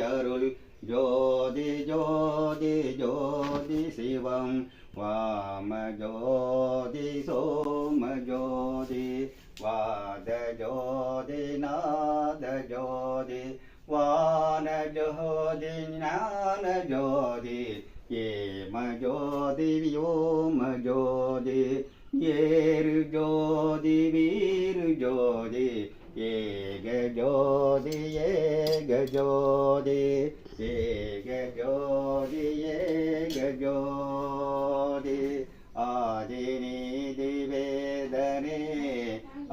அருள் ஜோதி ஜோதி ஜோதி சிவம் வாம ஜோதி சோம ஜோதி வாத ஜோதி நாத ஜோதி வான ஜோதி ஞான ஜோதி ஏம ஜோதி வியோம ஜோதி ஏரு ஜோதி வீரு ஜோதி ஏக ஜோதி ஏக ஜோதி ஏக ஜோதி ஏக ஜோதி ஆதி நீதி வேதனே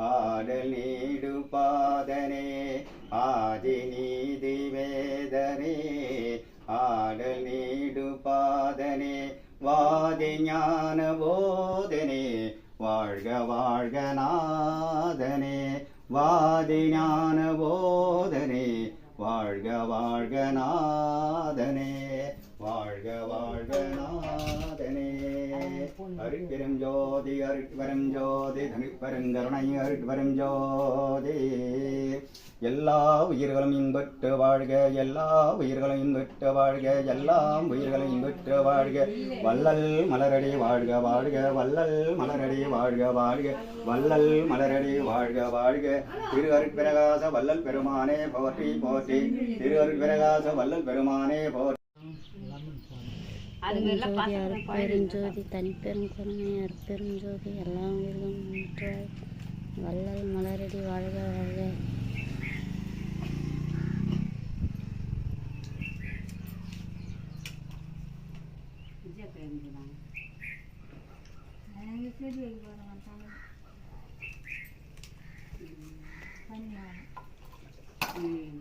ஆடல் நீடு பாதனே ஆதி நீதி வேதனே ஆடல் நீடு பாதனே வாதி ஞான போதனே வாழ்க வாழ்க நாதனே வாதி ஞான போதனே வாழ்க வாழ்க நாதனே வாழ்க வாழ்க நாதனே அருட்பெரும் ஜோதி அருட்பெரும் ஜோதி தனிப்பெருங்கருணை அருட்பெரும் ஜோதி எல்லா உயிர்களும் இன்புற்று வாழ்க எல்லா உயிர்களும் இன்புற்று வாழ்க எல்லாம் உயிர்களும் இன்புற்று வாழ்க வள்ளல் மலரடி வாழ்க வாழ்க வள்ளல் மலரடி வாழ்க வாழ்க வள்ளல் மலரடி வாழ்க வாழ்க திரு அருட்பிரகாச வள்ளல் பெருமானே போற்றி போற்றி திரு அருட்பிரகாச வள்ளல் பெருமானே போற்றி அருட்பெருஞ்சோதி தனிப்பெரும் கருணை அருட்பெரும் ஜோதி எல்லாம் உயிர்களும் வள்ளல் மலரடி வாழ்க வாழ்க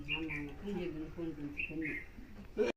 ஆமாம்